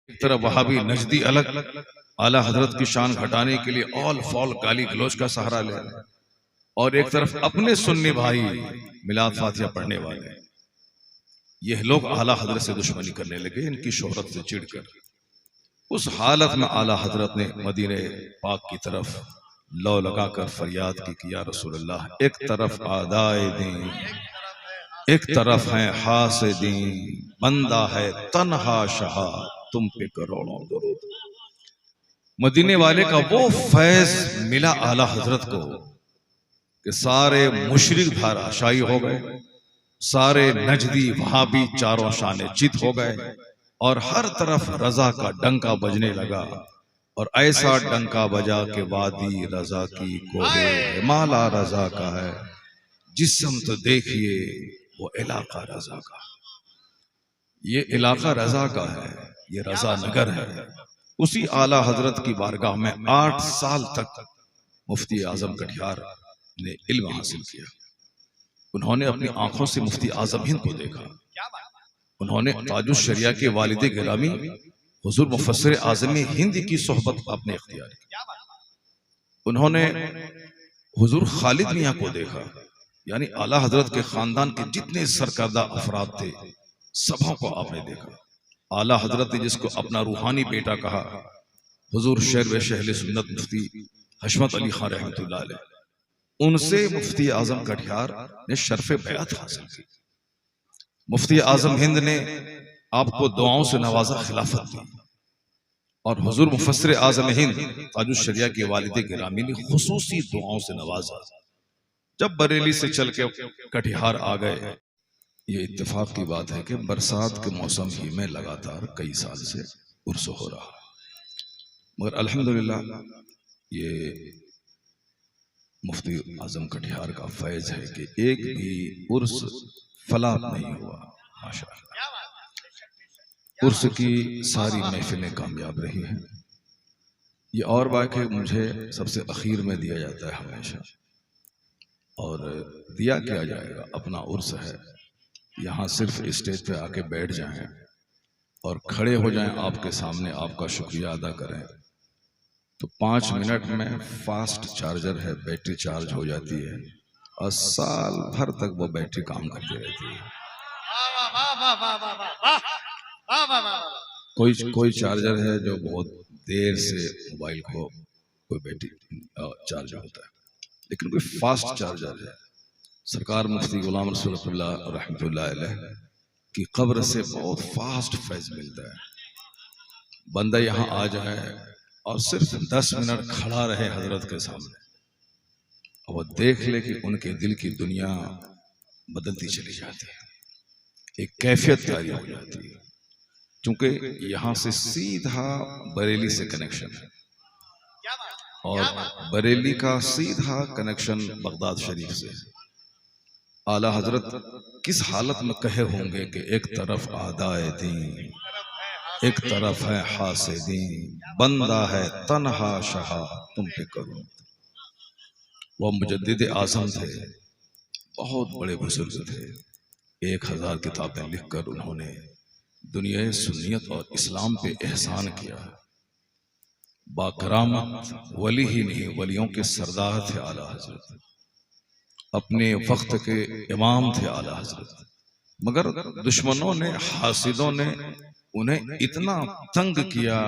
एक तरफ वहाबी नजदी अलग आला हजरत की शान घटाने के लिए ऑल फॉल गाली गलौज का सहारा ले रहे हैं, और एक तरफ अपने सुन्नी भाई मिलाद फातिहा पढ़ने वाले, यह लोग आला हजरत से दुश्मनी करने लगे इनकी शोहरत से चिढ़कर। उस हालत में आला हजरत ने मदीने पाक की तरफ लौ लगाकर फरियाद की कि या रसूलल्लाह, एक तरफ आदाए दीन, एक तरफ है हासिदीन, बंदा है तन्हा शहा, तुम पे करोड़ों दरूद। मदीने वाले का वो फैज मिला आला हजरत को कि सारे मुशरिक धाराशायी हो गए, सारे नजदी वहाबी चारों शाने चित हो गए, और हर तरफ रजा का डंका बजने लगा, और ऐसा डंका बजा के वादी रजा की कोहे माला रजा का है, जिस्म तो देखिए वो इलाका रजा का। ये इलाका रजा का है, ये रजा नगर है। उसी आला हजरत की बारगाह में 8 साल तक मुफ्ती आजम कटिहार ने इल्म हासिल किया। उन्होंने अपनी आंखों से मुफ्ती आजम हिंद को देखा। उन्होंने ताजुश शरिया के वालिद गिरामी हुजूर मुफस्सिर आज़म हिंद की सोहबत अपने इख्तियार की। उन्होंने हुजूर खालिद मियां को देखा, यानी आला हजरत के खानदान के जितने सरकर्दा अफराद थे सबों को आपने देखा। आला हजरत ने जिसको अपना रूहानी बेटा कहा, हुजूर शेर व शहले सुन्नत मुफ्ती हशमत अली खान रहमतुल्लाह अलैह, उनसे मुफ्ती आजम कटिहार ने शर्फ़े बैअत हासिल की। मुफ्ती आजम हिंद ने आपको दुआओं से नवाजा, खिलाफत दी, और हुजूर मुफस्सिर आज़म हिंद ताजुश शरिया के वालिद गिरामी ने खुसूसी दुआओं से नवाजा। जब बरेली से चल के कटिहार आ गए, ये इत्तेफाक की बात है कि बरसात के मौसम ही में लगातार कई साल से उर्स हो रहा, मगर अल्हम्दुलिल्लाह ये मुफ्ती आजम कटिहार का फैज है कि एक भी उर्स फलाह नहीं हुआ। माशाअल्लाह, उर्स की सारी महफिलें कामयाब रही हैं। ये और बात है, मुझे सबसे अखीर में दिया जाता है हमेशा, और दिया क्या जाएगा, अपना उर्स है। यहाँ सिर्फ स्टेज पे आके बैठ जाएं और खड़े हो जाएं, आपके सामने आपका शुक्रिया अदा करें, तो 5 मिनट में फास्ट चार्जर है, बैटरी चार्ज हो जाती है, और साल भर तक वो बैटरी काम करती रहती है। कोई चार्जर है जो बहुत देर से मोबाइल को कोई बैटरी चार्ज होता है, लेकिन कोई फास्ट चार्जर है। सरकार मुफ्ती गुलाम रसूलुल्लाह रहमतुल्लाह अलैह की कब्र से बहुत फास्ट फैज मिलता है। बंदा यहाँ आ जाए और सिर्फ 10 मिनट खड़ा रहे हजरत के सामने, और वो देख ले कि उनके दिल की दुनिया बदलती चली जाती है, एक कैफियत जारी हो जाती है। क्योंकि यहाँ से सीधा बरेली से कनेक्शन है, और बरेली का सीधा कनेक्शन बगदाद शरीफ से। आला हजरत किस हालत में कहे होंगे कि एक तरफ आदाए दीन, एक तरफ है हासिदीन, बंदा है तन्हा शहा, तुम पे करो। वह मुजद्दिद आज़म थे, बहुत बड़े बुजुर्ग थे। 1000 किताबें लिखकर उन्होंने दुनिया सुन्नियत और इस्लाम पे एहसान किया। बाकरामत वली ही नहीं, वलियों के सरदार थे आला हजरत, अपने वक्त के इमाम थे आला हजरत। मगर दुश्मनों ने, हासिदों ने उन्हें इतना तंग किया,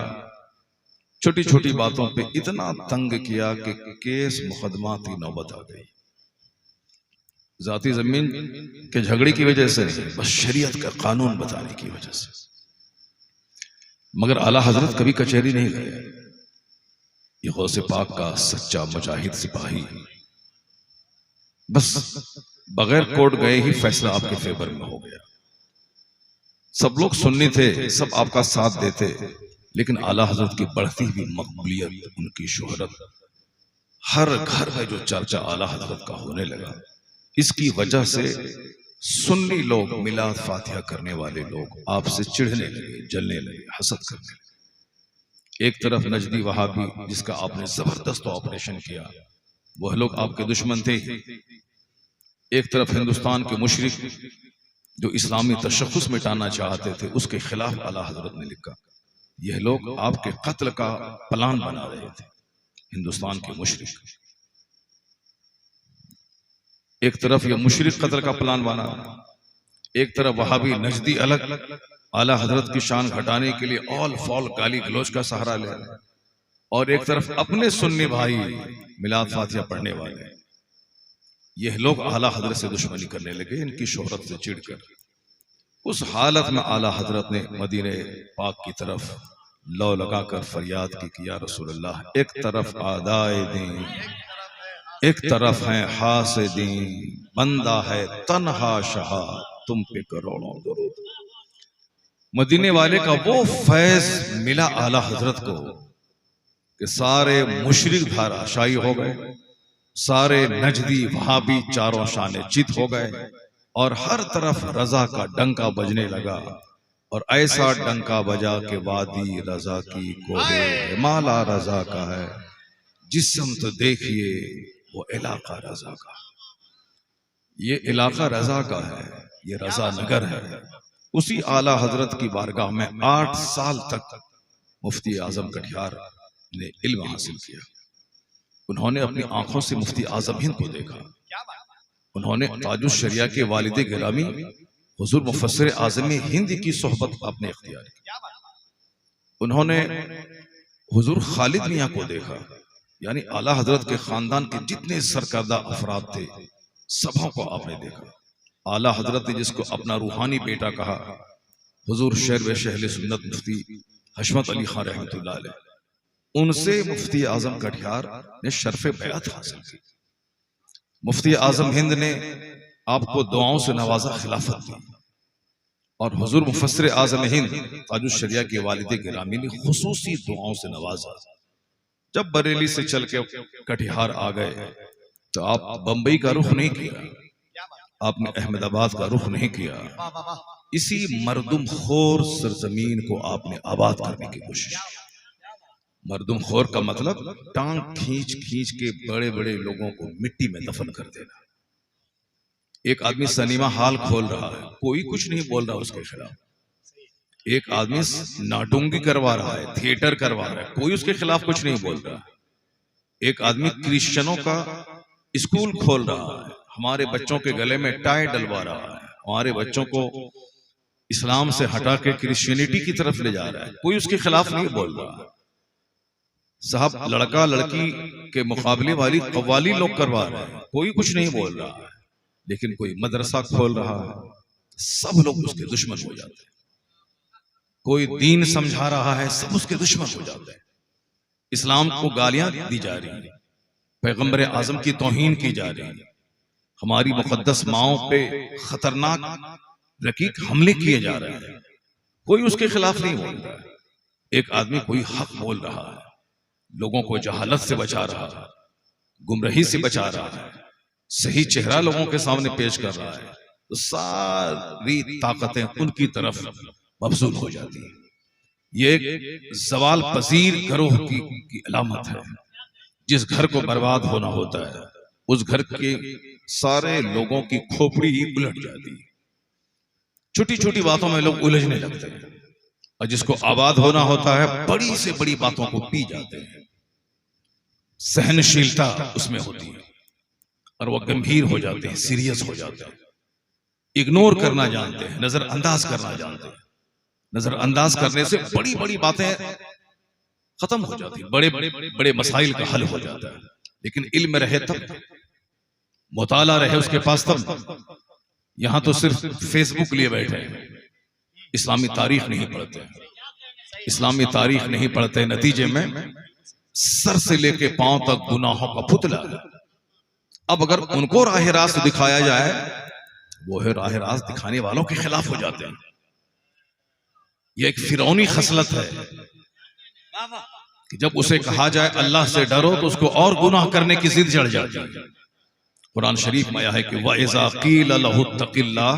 छोटी छोटी बातों पे इतना तंग किया कि केस मुकदमा की नौबत आ गई। जाती जमीन के झगड़े की वजह से नहीं, बस शरीयत का कानून बताने की वजह से। मगर आला हजरत कभी कचहरी नहीं गए। ये गौसे पाक का सच्चा मुजाहिद सिपाही, बस बगैर कोर्ट गए ही फैसला आपके फेवर में हो गया। सब लोग सुन्नी थे, सब आपका साथ देते, लेकिन आला हजरत की बढ़ती हुई मकबूलियत, उनकी शोहरत, हर घर में जो चर्चा आला हजरत का होने लगा, इसकी वजह से सुन्नी लोग, मिलाद फातिहा करने वाले लोग आपसे चिढ़ने लगे, जलने लगे, हसद करने लगे। एक तरफ नजदी वहाबी, जिसका आपने जबरदस्त ऑपरेशन किया, वह लोग आपके दुश्मन थे। एक तरफ हिंदुस्तान के मुशरिक जो इस्लामी तशख्खुस मिटाना चाहते थे, उसके खिलाफ आला हजरत ने लिखा यह लोग आपके कत्ल का प्लान बना रहे थे। हिंदुस्तान के मुशरिक, एक तरफ ये मुशरिक कत्ल का प्लान बना, एक तरफ वहाबी नजदी अलग आला हजरत की शान घटाने के लिए ऑल फॉल गाली गलौज का सहारा ले रहे, और एक तरफ अपने सुन्नी भाई मिलाद फातिहा पढ़ने वाले, यह लोग आला हजरत से दुश्मनी करने लगे इनकी शोहरत से चिढ़कर। उस हालत में आला हजरत ने मदीने पाक की तरफ लौ लगाकर फरियाद की कि या रसूल अल्लाह, एक तरफ आदाए दीन, एक तरफ है हासिदीन, बंदा है तन्हा शहा, तुम पे करोड़ों दुरूद। मदीने वाले का वो फैज मिला आला हजरत को कि सारे मुशरिक धाराशायी हो गए, सारे नजदी वहाबी चारों शाने चित हो गए, और हर तरफ रजा का डंका बजने लगा, और ऐसा डंका बजा के वादी रजा की कोहे माला रजा का है, जिस्म तो देखिए वो इलाका रजा का। ये इलाका रजा का है, ये रजा नगर है। उसी आला हजरत की बारगाह में 8 साल तक मुफ्ती आजम कटिहार ने इल्म हासिल किया। उन्होंने अपनी आंखों से मुफ्ती आजम हिंद को देखा। उन्होंने ताजुश शरिया के वालिद गिरामी हुजूर मुफस्सिर आज़म हिंद की सोहबत अपने इख्तियार की। उन्होंने हुजूर खालिद मियां को देखा, यानी आला हजरत के खानदान के जितने सरकर्दा अफराद थे सबों को आपने देखा। आला हजरत ने जिसको अपना रूहानी बेटा कहा, हुजूर शेर शहले सुन्नत मुफ्ती हशमत अली खान रहमतुल्लाह अलैह, उनसे मुफ्ती आजम कटिहार ने शर्फ बैअत हासिल की। मुफ्ती आजम हिंद ने आपको दुआओं से नवाजा, खिलाफत दी, और हुजूर मुफस्सिर आज़म हिंद ताजुश शरिया के वालिद गिरामी ने खुसूसी दुआओं से नवाजा। जब बरेली से चल के कटिहार आ गए तो आप बंबई का रुख नहीं किया, आपने अहमदाबाद का रुख नहीं किया, इसी मर्दुम खोर सरजमीन को आपने आबाद करने की कोशिश की। मर्दुम खोर का मतलब टांग खींच खींच के बड़े बड़े लोगों को मिट्टी में दफन कर देना। एक आदमी सनीमा हाल खोल रहा है, कोई कुछ नहीं बोल रहा उसके खिलाफ। एक आदमी नाटुंगी करवा रहा है, थिएटर करवा रहा है, कोई उसके खिलाफ कुछ नहीं बोल रहा। एक आदमी क्रिश्चियनों का स्कूल खोल रहा है, हमारे बच्चों के गले में टाई डलवा रहा है, हमारे बच्चों को इस्लाम से हटा के क्रिश्चियनिटी की तरफ ले जा रहा है, कोई उसके खिलाफ नहीं बोल रहा। साहब लड़का लड़की के मुकाबले वाली कव्वाली लोग करवा रहे हैं, कोई कुछ नहीं बोल रहा है। लेकिन कोई मदरसा खोल रहा है, सब लोग उसके दुश्मन हो जाते हैं। कोई दीन समझा रहा है, सब उसके दुश्मन हो जाते हैं। इस्लाम को गालियां दी जा रही हैं, पैगंबर आजम की तौहीन की जा रही है, हमारी मुकद्दस माओं पे खतरनाक रकीक हमले किए जा रहे हैं, कोई उसके खिलाफ नहीं बोल रहा है। एक आदमी कोई हक बोल रहा है, लोगों को जहालत से बचा रहा है, गुमराही से बचा रहा है, सही चेहरा लोगों के सामने पेश कर रहा है, तो सारी ताकतें उनकी तरफ मबसूल हो जाती है। ये एक जवाल पजीर गरोह की अलामत है। जिस घर को बर्बाद होना होता है, उस घर के सारे लोगों की खोपड़ी ही उलट जाती है। छोटी छोटी बातों में लोग उलझने लगते हैं, और जिसको आबाद होना होता है बड़ी से बड़ी बातों को पी जाते हैं। सहनशीलता उसमें होती है, और वो गंभीर हो जाते हैं, सीरियस हो जाते हैं, इग्नोर करना जानते हैं, नजरअंदाज करना जानते हैं। नजरअंदाज करने से बड़ी बड़ी बातें खत्म हो जाती है, बड़े बड़े मसाइल का हल हो जाता है। लेकिन इल्म रहे तब, मुताला रहे उसके पास तब। यहां तो सिर्फ फेसबुक लिए बैठे हैं, इस्लामी तारीख नहीं पढ़ते, इस्लामी तारीख नहीं पढ़ते, नतीजे में सर से लेके पांव तक गुनाहों का पुतला है। अब अगर उनको राह रास्त दिखाया जाए, वो है राह रास्त दिखाने वालों के खिलाफ हो जाते हैं। यह एक फिरौनी खसलत है कि जब उसे कहा जाए अल्लाह से डरो, तो उसको और गुनाह करने की जिद चढ़ जाती है। कुरान शरीफ में आया है कि वइज़ा क़ील लहु तक़िल्लाह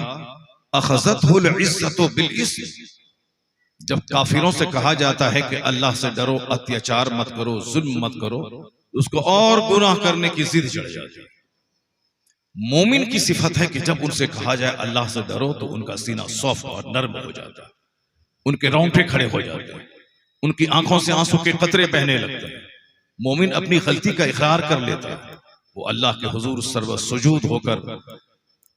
अख़ज़तहुल इज़्ज़तु बिल इस्म, जब काफिरों से कहा जाता है कि अल्लाह से डरो, अत्याचार मत करो, जुल्म मत करो, उसको और गुनाह करने की जिद चढ़ जाती है। मोमिन की सिफत है कि जब उनसे कहा जाए अल्लाह से डरो, तो उनका सीना सॉफ्ट और नर्म हो जाता है, उनके रोंगटे खड़े हो जाते हैं, उनकी आंखों से आंसू के कतरे बहने लगते हैं। मोमिन अपनी गलती का इकरार कर लेता है, वो अल्लाह के हुजूर सर्व सुजूद होकर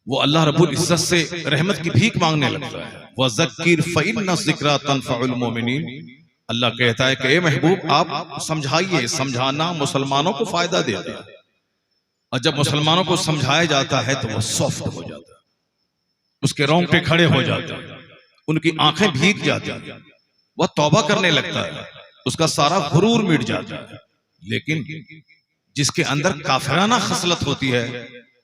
वो अल्लाह रब्बुल इज्जत से रहमत की भीख मांगने लगता है। वज़क्किर फ़इन्न ज़िक्रा तनफ़उल मोमिनीन, अल्लाह कहता है कि ए महबूब आप समझाइए, समझाना मुसलमानों को फायदा देता है, और जब मुसलमानों को समझाया जाता है तो वो सॉफ्ट हो जाता है, उसके रोंगटे खड़े हो जाते हैं, उनकी आंखें भीग जाती हैं, वह तौबा करने लगता है, उसका सारा गुरूर मिट जाता है। लेकिन जिसके अंदर काफिराना खसलत होती है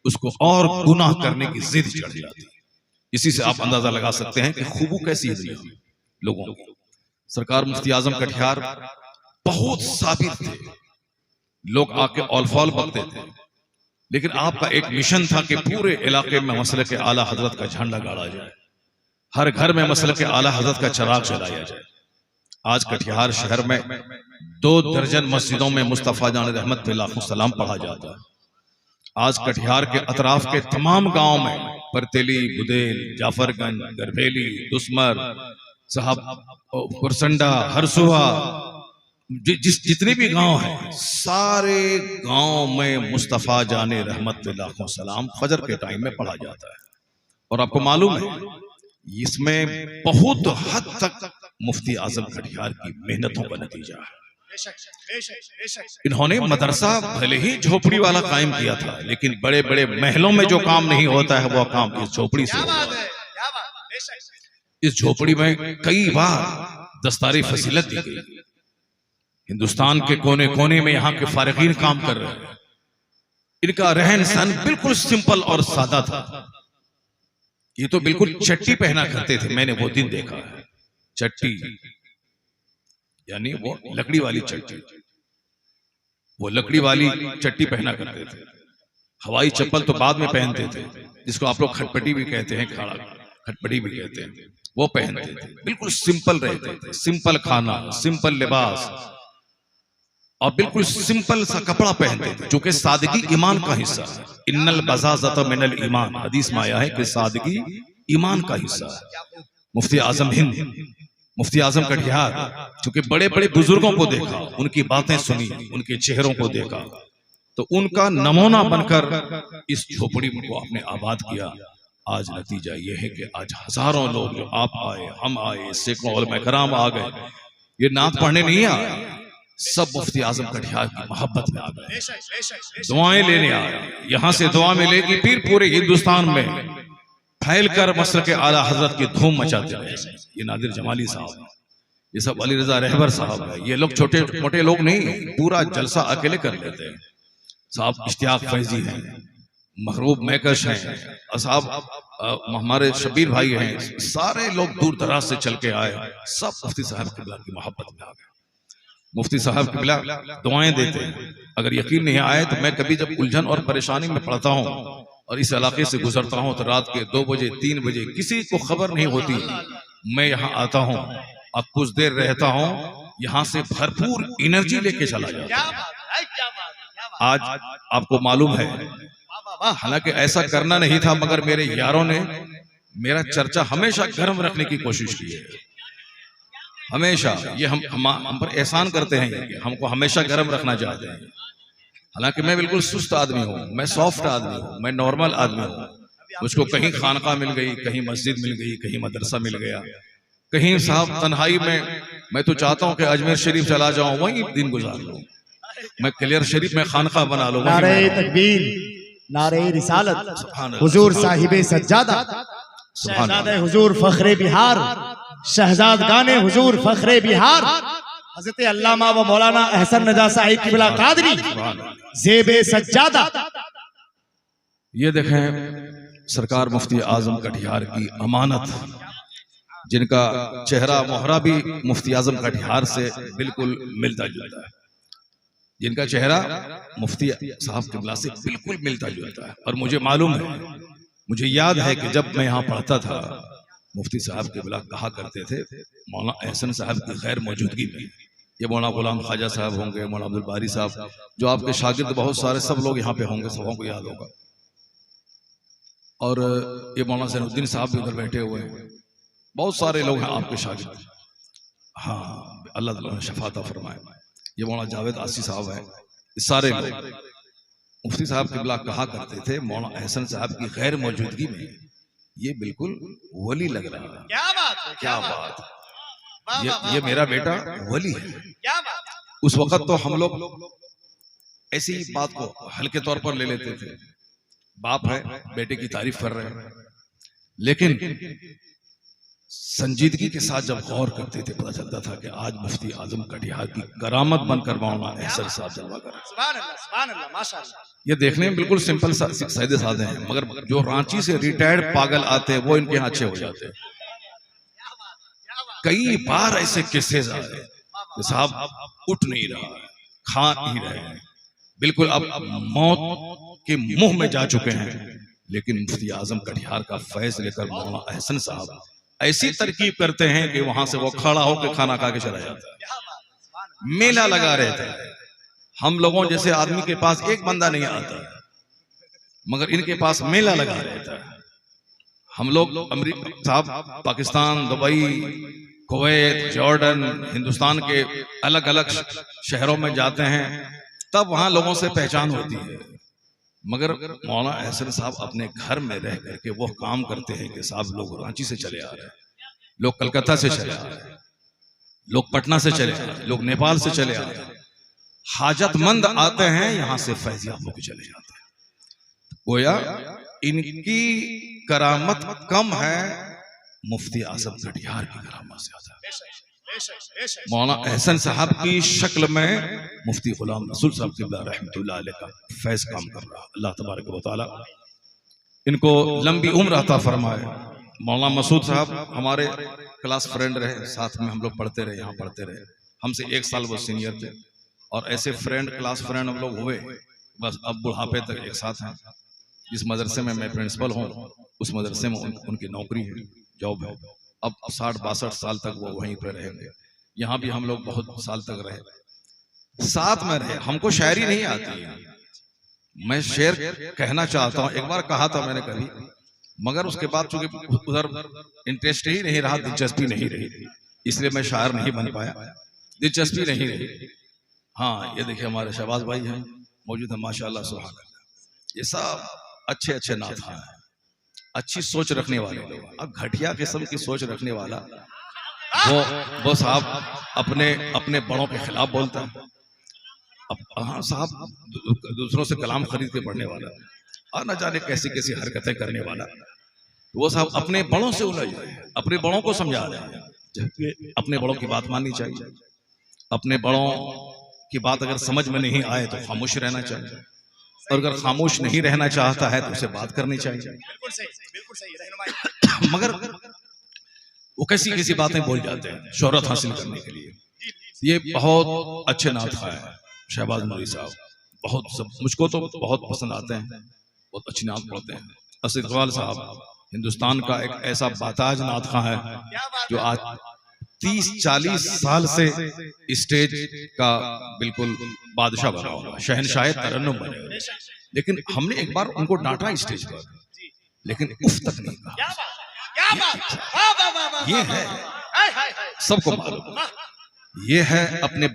उसको और गुनाह करने की जिद चढ़ जाती है। इसी से आप अंदाजा लगा सकते हैं कि खूबू कैसी है लोगों की। सरकार मुफ्ती आजम कटिहार बहुत साबिर थे, लोग आके औल-फौल बकते थे, लेकिन आपका एक मिशन था कि पूरे इलाके में मसले के आला हजरत का झंडा गाड़ा जाए, हर घर में मसले के आला हजरत का चिराग जलाया जाए। आज कटिहार शहर में 2 दर्जन मस्जिदों में मुस्तफा जान रहमत पे लाखों सलाम पढ़ा जाता है। आज कटिहार के अतराफ के तमाम गांव में परतेली, बुदेल, जाफरगंज, गरभेली, दुस्मर साहब, कुरसंडा, हरसुहा, जितने भी गांव हैं, सारे गांव में मुस्तफा जाने रहमत पे लाखों सलाम फजर के टाइम में पढ़ा जाता है। और आपको मालूम है इसमें बहुत हद तक मुफ्ती आजम कटिहार की मेहनतों का नतीजा है। इन्होंने मदरसा भले ही झोपड़ी वाला कायम किया था, लेकिन बड़े बड़े महलों में जो काम नहीं होता है वो काम इस झोपड़ी से होता है। इस झोपड़ी में कई बार दस्तारी फसीलत दी गई। हिंदुस्तान के कोने कोने में यहाँ के फारिगीन काम कर रहे हैं। इनका रहन सहन बिल्कुल सिंपल और सादा था। ये तो बिल्कुल चट्टी पहना करते थे, मैंने वो दिन देखा है। चट्टी यानी वो लकड़ी वाली चट्टी, वो लकड़ी वाली चट्टी पहना करते थे। हवाई चप्पल तो बाद में पहनते थे, जिसको आप लोग खटपटी भी कहते हैं, खाड़ा खटपटी भी कहते हैं, वो पहनते थे। बिल्कुल सिंपल रहते थे, सिंपल खाना, सिंपल लिबास और बिल्कुल सिंपल सा कपड़ा पहनते थे, जो कि सादगी ईमान का हिस्सा है। इन्नल बज़ाज़त मिनल ईमान, हदीस में आया है कि सादगी ईमान का हिस्सा है। मुफ्ती आजम हिंद, मुफ्ती आजम कटिहार, चूंकि बड़े बड़े बुजुर्गों को देखा, उनकी बातें सुनी, उनके चेहरों को देखा, तो उनका नमूना बनकर इस झोपड़ी को आपने आबाद किया। आज नतीजा यह है कि आज हजारों लोग, जो आप आए, हम आए, सैकड़ों उलमा कराम आ गए, ये नात पढ़ने नहीं आए, सब मुफ्ती आजम कटिहार की मोहब्बत में आ गए, दुआएं लेने आए। यहां से दुआ मिलेगी, फिर पूरे हिंदुस्तान में फैल कर मसलक के आला हजरत की धूम मचाते रहे। ये नादिर जमाली साहब, ये सब अली रजा रहबर साहब है, ये लोग छोटे मोटे लोग नहीं, पूरा जलसा अकेले कर लेते हैं। साहब इश्तियाक फैजी हैं, महरूब मैकश हैं, साहब हमारे शबीर भाई हैं, सारे लोग दूर दराज से चल के आए, सब मुफ्ती साहब किबला की मोहब्बत में आ गए। मुफ्ती साहब किबला दुआएं देते हैं। अगर यकीन नहीं आए तो मैं कभी जब उलझन और परेशानी में पड़ता हूँ और इस इलाके से गुजरता हूँ, तो रात के 2 बजे 3 बजे किसी को खबर नहीं होती, मैं यहाँ आता हूँ और कुछ देर रहता हूँ, यहाँ से भरपूर एनर्जी लेके चला जाता हूँ। आज आपको मालूम है, हालांकि ऐसा करना नहीं था, मगर मेरे यारों ने मेरा चर्चा हमेशा गर्म रखने की कोशिश की है। हमेशा ये हम पर एहसान करते हैं कि हमको हमेशा गर्म रखना चाहते हैं। हालांकि मैं बिल्कुल सुस्त आदमी हूँ, मैं सॉफ्ट आदमी हूँ, मैं नॉर्मल आदमी हूँ। मुझको कहीं खानका मिल गई, कहीं मस्जिद मिल गई, कहीं मदरसा मिल गया, कहीं साहब तन्हाई में मैं तो चाहता हूँ कि अजमेर शरीफ चला जाऊं, वहीं दिन गुजार लूं। मैं क्लियर शरीफ में खानका बना लूं। नारे तकबीर, नारे रिसालत, हुजूर साहिबे सज्जादा, शहजादे हुजूर फखरे बिहार, शहजाद गाने हुजूर फखरे बिहार, हजरत अल्लामा व मौलाना अहसन रजा साहिब किबला कादरी ज़ेबे सज्जादा। ये देखें सरकार मुफ्ती आजम कटिहार की अमानत, जिनका चेहरा मोहरा भी मुफ्ती आजम कटिहार से बिल्कुल मिलता जुलता है, जिनका चेहरा मुफ्ती साहब किबला से बिल्कुल मिलता जुलता है। और मुझे मालूम है, मुझे याद है कि जब मैं यहाँ पढ़ता था, मुफ्ती साहब किबला कहा करते थे, मौलाना अहसन साहब की गैर मौजूदगी में, ये मौलाना गुलाम ख्वाजा साहब होंगे, मौलाना अब्दुल बारी साहब, जो आपके शागिर्द बहुत सारे सब लोग यहाँ पे होंगे, सबों को याद होगा, और ये मौलाना ज़ैनुद्दीन साहब भी उधर बैठे हुए हैं, बहुत सारे लोग हैं आपके शागिर्द। हाँ, अल्लाह ताला ने शफा अता फरमाए। ये मौलाना जावेद आसी साहब हैं। ये सारे लोग मुफ्ती साहब किबला कहा करते थे मौलाना अहसन साहब की गैर मौजूदगी में ये बिल्कुल वली लग रहा है। क्या बात है, क्या बात है, ये मेरा बेटा वली है। क्या बात है। उस वक्त तो हम लोग ऐसी बात को हल्के तौर पर ले लेते थे। बाप है, बेटे की तारीफ कर रहे हैं, लेकिन संजीदगी के साथ जब गौर करते थे पता चलता था कि आज मुफ्ती आजम कटिहार की करामत बनकर मौलाना अहसन साहब जलवा कर रहे हैं। सुभान अल्लाह, माशाअल्लाह। ये देखने में बिल्कुल सिंपल सीधे साधे हैं, मगर जो रांची से रिटायर्ड पागल आते हैं वो इनके यहाँ अच्छे हो जाते हैं। कई बार ऐसे किस्से आए कि साहब उठ नहीं रहा है, खा नहीं रहे हैं, बिल्कुल अब मौत के मुंह में जा चुके हैं, लेकिन मुफ्ती आजम कटिहार का फैज लेकर मौलाना अहसन साहब ऐसी तरकीब करते हैं कि वहां से वो खड़ा होकर खाना खा के चला जाता है। मेला लगा रहे थे। हम लोगों जैसे आदमी के पास एक बंदा नहीं आता, मगर इनके पास मेला लगा रहता है। हम लोग अमेरिका साहब, Pakistan, Dubai, Kuwait, Jordan, Hindustan के अलग अलग शहरों में जाते हैं, तब वहां लोगों से पहचान होती है। मगर मौलाना अहसन साहब अपने घर में रह करके वो काम करते हैं कि साहब लोग रांची से चले आ रहे हैं, लोग कलकत्ता से चले आ रहे हैं, लोग पटना से चले आ रहे हैं, लोग नेपाल से चले आ रहे हैं, हाजतमंद आते हैं, यहां से फैजियाब होकर चले जाते हैं। गोया इनकी करामत कम है, मुफ्ती आजम कटिहार की करामत ज्यादा है। मौलाना अहसन साहब की शक्ल में मुफ्ती गुलाम रसूल साहब क़िबला रहमतुल्लाह अलैह का फैज काम कर रहा। अल्लाह तबारक व तआला इनको लंबी उम्र अता फरमाए। मौलाना मसूद साहब हमारे क्लास फ्रेंड रहे, साथ में हम लोग पढ़ते रहे, यहाँ पढ़ते रहे, हमसे 1 साल वो सीनियर थे, और ऐसे फ्रेंड, क्लास फ्रेंड हम लोग हुए, बस अब बुढ़ापे तक एक साथ हैं। जिस मदरसे में मैं प्रिंसिपल हूँ, उस मदरसे में उनकी नौकरी है, जॉब है। अब 60-62 साल तक वो वहीं पर रहेंगे। यहाँ भी हम लोग बहुत साल तक रहे, साथ में रहे। हमको शायरी नहीं आती, मैं शेर कहना चाहता हूँ, एक बार कहा था मैंने कभी, मगर उसके बाद चूंकि उधर इंटरेस्ट ही नहीं रहा, दिलचस्पी नहीं रही, इसलिए मैं शायर नहीं बन पाया, दिलचस्पी नहीं रही। हाँ, ये देखिए हमारे शहबाज भाई हैं, मौजूद है, माशाल्लाह सुभान अल्लाह। ये सब अच्छे अच्छे नाथा हैं, अच्छी सोच रखने वाले लोग। अब घटिया किस्म की सोच रखने वाला वो साहब अपने बड़ों के खिलाफ बोलता है। अब हाँ साहब, दूसरों से कलाम खरीद के पढ़ने वाला, और न जाने कैसी कैसी हरकतें करने वाला, वो साहब अपने बड़ों से उलझ रहे हैं, अपने बड़ों को समझा रहे हैं, जबकि अपने बड़ों की बात माननी चाहिए। अपने बड़ों की बात अगर समझ में नहीं आए तो खामोश रहना चाहिए, और अगर खामोश नहीं रहना चाहता है तो उसे बात करनी चाहिए। बिल्कुल सही रहनुमाई। मगर वो कैसी कैसी बातें बोल जाते हैं शोहरत हासिल करने के लिए। ये बहुत अच्छे नाथा है शहबाज नूरी साहब, बहुत सब मुझको तो बहुत पसंद आते हैं, बहुत अच्छी नात पढ़ते हैं। असद इकबाल साहब हिंदुस्तान का एक ऐसा बाताज नातखा है जो आज 30-40 साल से स्टेज का बिल्कुल बादशाह बना हुआ, शहनशाह तरन्नुम बने हुए। लेकिन हमने एक बार उनको डांटा स्टेज पर, लेकिन उफ तक नहीं कहा। ये है, सबको मालूम, ये है अपने